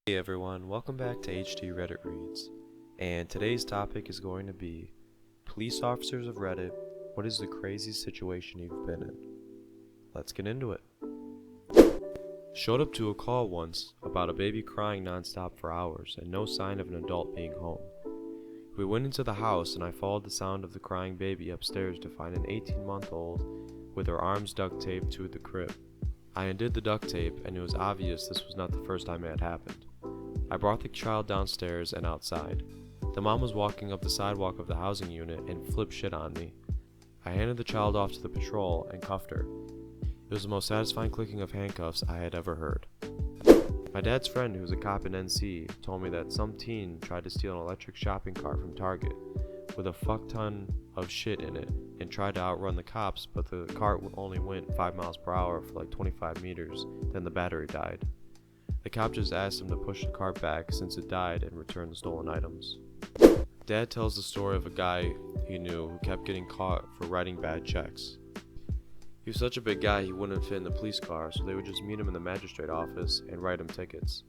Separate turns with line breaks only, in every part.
Hey everyone, welcome back to Reddit Reads, and today's topic is going to be Police Officers of Reddit, what is the craziest situation you've been in? Let's get into it. Showed up to a call once about a baby crying nonstop for hours and no sign of an adult being home. We went into the house and I followed the sound of the crying baby upstairs to find an 18-month-old with her arms duct taped to the crib. I undid the duct tape and it was obvious this was not the first time it had happened. I brought the child downstairs and outside. The mom was walking up the sidewalk of the housing unit and flipped shit on me. I handed the child off to the patrol and cuffed her. It was the most satisfying clicking of handcuffs I had ever heard. My dad's friend, who's a cop in NC, told me that some teen tried to steal an electric shopping cart from Target with a fuck ton of shit in it and tried to outrun the cops, but the cart only went 5 miles per hour for like 25 meters, then the battery died. The cop just asked him to push the cart back since it died and return the stolen items. Dad tells the story of a guy he knew who kept getting caught for writing bad checks. He was such a big guy he wouldn't fit in the police car, so they would just meet him in the magistrate office and write him tickets.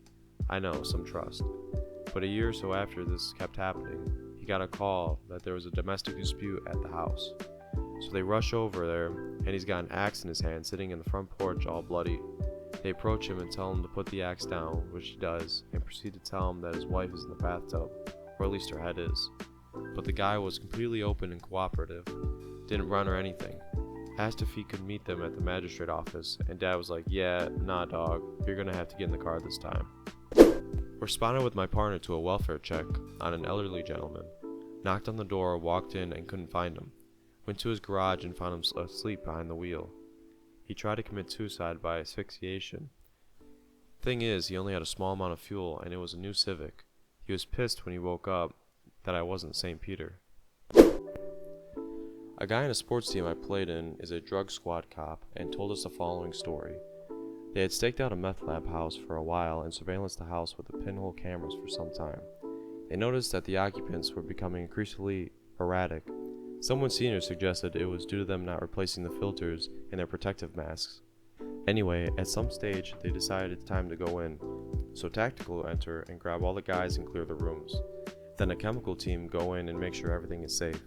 I know, some trust. But a year or so after this kept happening, he got a call that there was a domestic dispute at the house. So they rush over there, and he's got an axe in his hand sitting in the front porch all bloody. They approach him and tell him to put the axe down, which he does, and proceed to tell him that his wife is in the bathtub, or at least her head is. But the guy was completely open and cooperative, didn't run or anything. Asked if he could meet them at the magistrate office, and Dad was like, "Yeah, nah dog, you're gonna have to get in the car this time." Responded with my partner to a welfare check on an elderly gentleman. Knocked on the door, walked in and couldn't find him. Went to his garage and found him asleep behind the wheel. He tried to commit suicide by asphyxiation. Thing is, he only had a small amount of fuel and it was a new Civic. He was pissed when he woke up that I wasn't St. Peter. A guy in a sports team I played in is a drug squad cop and told us the following story. They had staked out a meth lab house for a while and surveillanced the house with the pinhole cameras for some time. They noticed that the occupants were becoming increasingly erratic. Someone senior suggested it was due to them not replacing the filters in their protective masks. Anyway, at some stage, they decided it's time to go in. So Tactical will enter and grab all the guys and clear the rooms. Then a chemical team go in and make sure everything is safe.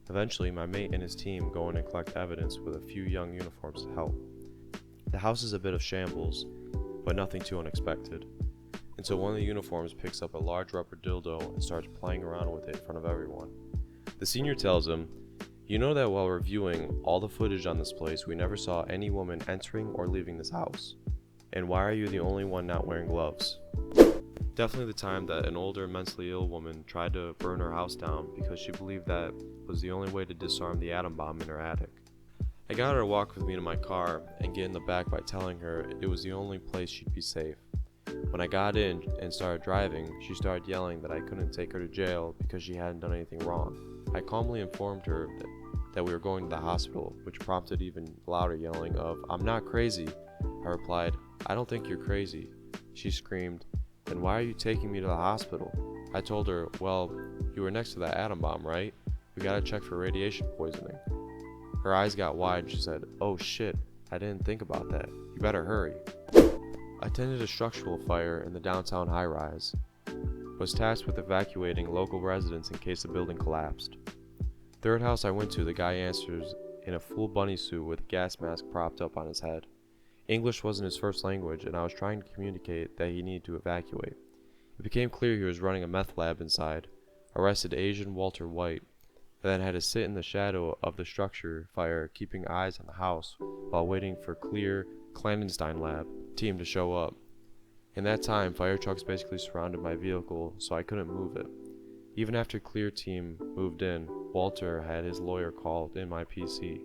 Eventually, my mate and his team go in and collect evidence with a few young uniforms to help. The house is a bit of shambles, but nothing too unexpected. Until one of the uniforms picks up a large rubber dildo and starts playing around with it in front of everyone. The senior tells him, "You know that while reviewing all the footage on this place, we never saw any woman entering or leaving this house. And why are you the only one not wearing gloves?" Definitely the time that an older mentally ill woman tried to burn her house down because she believed that was the only way to disarm the atom bomb in her attic. I got her to walk with me to my car and get in the back by telling her it was the only place she'd be safe. When I got in and started driving, she started yelling that I couldn't take her to jail because she hadn't done anything wrong. I calmly informed her that we were going to the hospital, which prompted even louder yelling of, "I'm not crazy." I replied, "I don't think you're crazy." She screamed, "Then why are you taking me to the hospital?" I told her, "Well, you were next to that atom bomb, right? We gotta check for radiation poisoning." Her eyes got wide and she said, "Oh shit, I didn't think about that. You better hurry." I attended a structural fire in the downtown high-rise. Was tasked with evacuating local residents in case the building collapsed. Third house I went to, the guy answers in a full bunny suit with a gas mask propped up on his head. English wasn't his first language, and I was trying to communicate that he needed to evacuate. It became clear he was running a meth lab inside. Arrested Asian Walter White, and then had to sit in the shadow of the structure fire, keeping eyes on the house while waiting for clear clandestine lab team to show up. In that time, fire trucks basically surrounded my vehicle, so I couldn't move it. Even after clear team moved in, Walter had his lawyer called in my PC,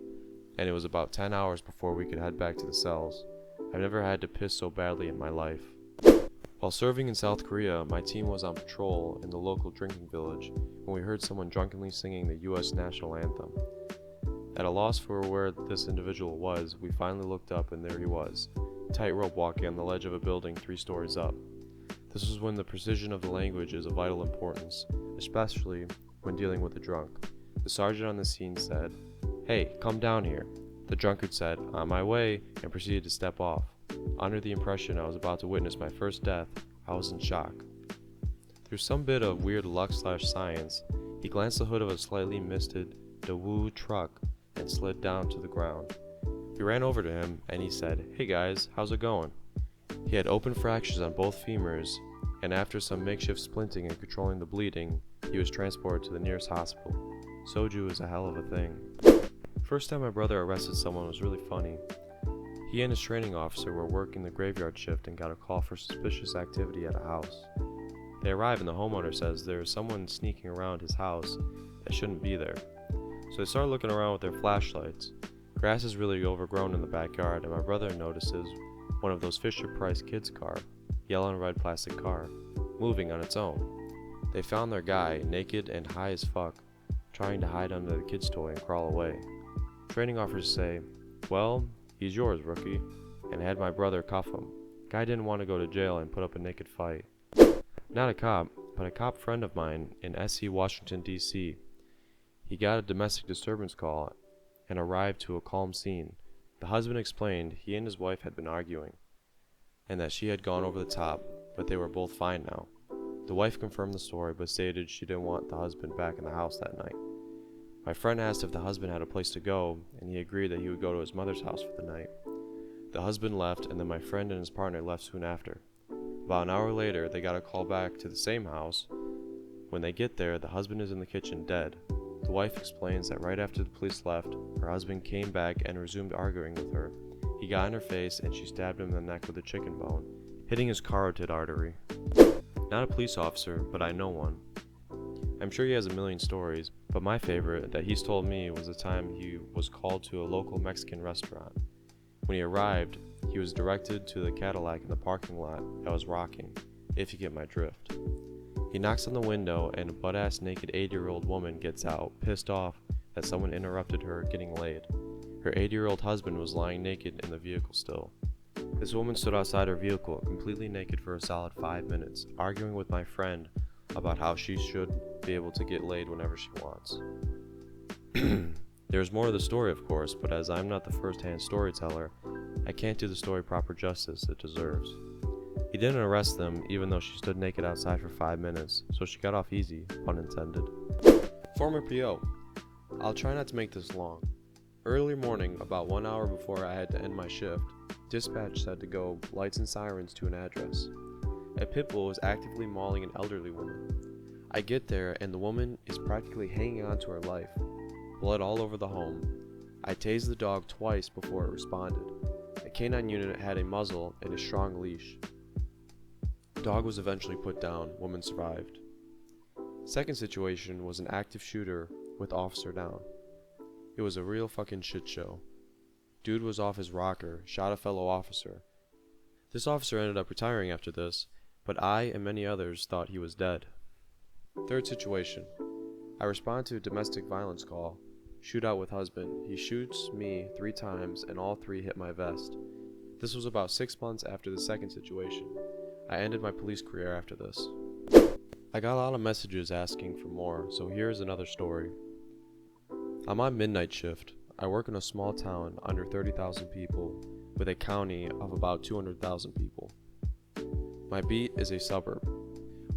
and it was about 10 hours before we could head back to the cells. I've never had to piss so badly in my life. While serving in South Korea, my team was on patrol in the local drinking village when we heard someone drunkenly singing the US national anthem. At a loss for where this individual was, we finally looked up and there he was, tightrope walking on the ledge of a building 3 stories up. This was when the precision of the language is of vital importance, especially when dealing with a drunk. The sergeant on the scene said, "Hey, come down here." The drunkard said, "On my way," and proceeded to step off. Under the impression I was about to witness my first death, I was in shock. Through some bit of weird luck/science, he glanced the hood of a slightly misted Daewoo truck and slid down to the ground. We ran over to him and he said, "Hey guys, how's it going?" He had open fractures on both femurs, and after some makeshift splinting and controlling the bleeding, he was transported to the nearest hospital. Soju is a hell of a thing. First time my brother arrested someone was really funny. He and his training officer were working the graveyard shift and got a call for suspicious activity at a house. They arrive and the homeowner says there is someone sneaking around his house that shouldn't be there. So they start looking around with their flashlights. Grass is really overgrown in the backyard, and my brother notices one of those Fisher-Price kids' car, yellow and red plastic car, moving on its own. They found their guy, naked and high as fuck, trying to hide under the kid's toy and crawl away. Training officers say, "Well, he's yours, rookie," and had my brother cuff him. Guy didn't want to go to jail and put up a naked fight. Not a cop, but a cop friend of mine in SC Washington, D.C. He got a domestic disturbance call and arrived to a calm scene. The husband explained he and his wife had been arguing, and that she had gone over the top, but they were both fine now. The wife confirmed the story, but stated she didn't want the husband back in the house that night. My friend asked if the husband had a place to go, and he agreed that he would go to his mother's house for the night. The husband left, and then my friend and his partner left soon after. About an hour later, they got a call back to the same house. When they get there, the husband is in the kitchen dead. The wife explains that right after the police left, her husband came back and resumed arguing with her. He got in her face and she stabbed him in the neck with a chicken bone, hitting his carotid artery. Not a police officer, but I know one. I'm sure he has a million stories, but my favorite that he's told me was the time he was called to a local Mexican restaurant. When he arrived, he was directed to the Cadillac in the parking lot that was rocking, if you get my drift. He knocks on the window and a butt-ass naked 80-year-old woman gets out, pissed off that someone interrupted her getting laid. Her 80-year-old husband was lying naked in the vehicle still. This woman stood outside her vehicle, completely naked for a solid 5 minutes, arguing with my friend about how she should be able to get laid whenever she wants. There's more to the story, of course, but as I'm not the first-hand storyteller, I can't do the story proper justice it deserves. He didn't arrest them, even though she stood naked outside for 5 minutes, so she got off easy, pun intended. Former PO. I'll try not to make this long. Early morning, about 1 hour before I had to end my shift, dispatch said to go lights and sirens to an address. A pit bull was actively mauling an elderly woman. I get there and the woman is practically hanging on to her life. Blood all over the home. I tased the dog twice before it responded. A canine unit had a muzzle and a strong leash. Dog was eventually put down. Woman survived. Second situation was an active shooter with officer down. It was a real fucking shit show. Dude was off his rocker, shot a fellow officer. This officer ended up retiring after this, but I and many others thought he was dead. Third situation. I respond to a domestic violence call. Shootout with husband. He shoots me 3 times and all 3 hit my vest. This was about 6 months after the second situation. I ended my police career after this. I got a lot of messages asking for more, so here's another story. I'm on midnight shift. I work in a small town under 30,000 people with a county of about 200,000 people. My beat is a suburb.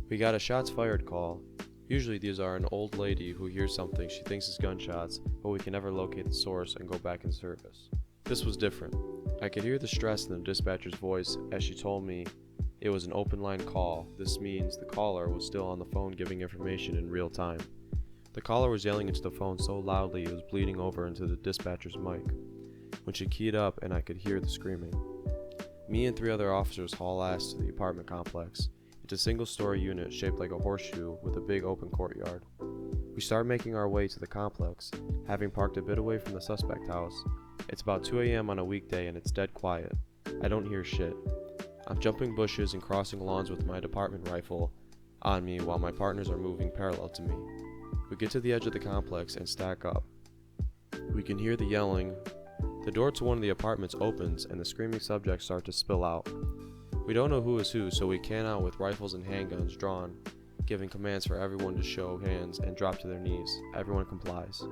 We got a shots fired call. Usually these are an old lady who hears something she thinks is gunshots, but we can never locate the source and go back in service. This was different. I could hear the stress in the dispatcher's voice as she told me it was an open line call. This means the caller was still on the phone giving information in real time. The caller was yelling into the phone so loudly it was bleeding over into the dispatcher's mic. When she keyed up and I could hear the screaming. Me and 3 other officers haul ass to the apartment complex. It's a single-story unit shaped like a horseshoe with a big open courtyard. We start making our way to the complex, having parked a bit away from the suspect house. It's about 2 a.m. on a weekday and it's dead quiet. I don't hear shit. I'm jumping bushes and crossing lawns with my department rifle on me while my partners are moving parallel to me. We get to the edge of the complex and stack up. We can hear the yelling. The door to one of the apartments opens and the screaming subjects start to spill out. We don't know who is who, so we can out with rifles and handguns drawn, giving commands for everyone to show hands and drop to their knees. Everyone complies.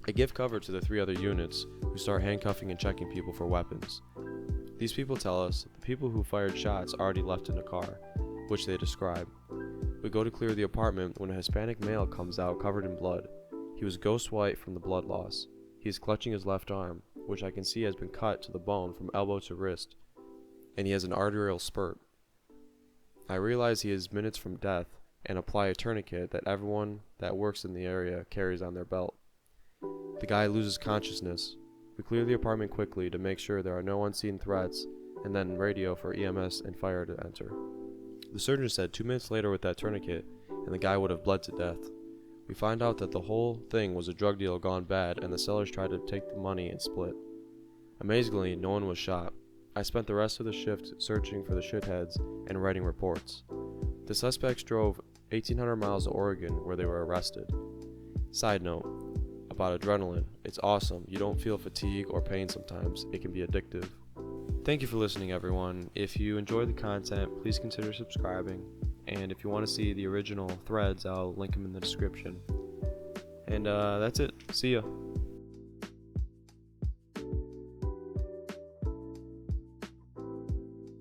I give cover to the 3 other units, who start handcuffing and checking people for weapons. These people tell us that the people who fired shots already left in a car, which they describe. We go to clear the apartment when a Hispanic male comes out covered in blood. He was ghost white from the blood loss. He is clutching his left arm, which I can see has been cut to the bone from elbow to wrist, and he has an arterial spurt. I realize he is minutes from death and apply a tourniquet that everyone that works in the area carries on their belt. The guy loses consciousness. We clear the apartment quickly to make sure there are no unseen threats, and then radio for EMS and fire to enter. The surgeon said 2 minutes later with that tourniquet, and the guy would have bled to death. We find out that the whole thing was a drug deal gone bad, and the sellers tried to take the money and split. Amazingly, no one was shot. I spent the rest of the shift searching for the shitheads and writing reports. The suspects drove 1,800 miles to Oregon, where they were arrested. Side note about adrenaline: it's awesome. You don't feel fatigue or pain sometimes. It can be addictive. Thank you for listening, everyone. If you enjoy the content, please consider subscribing. And if you want to see the original threads, I'll link them in the description. And that's it. See ya.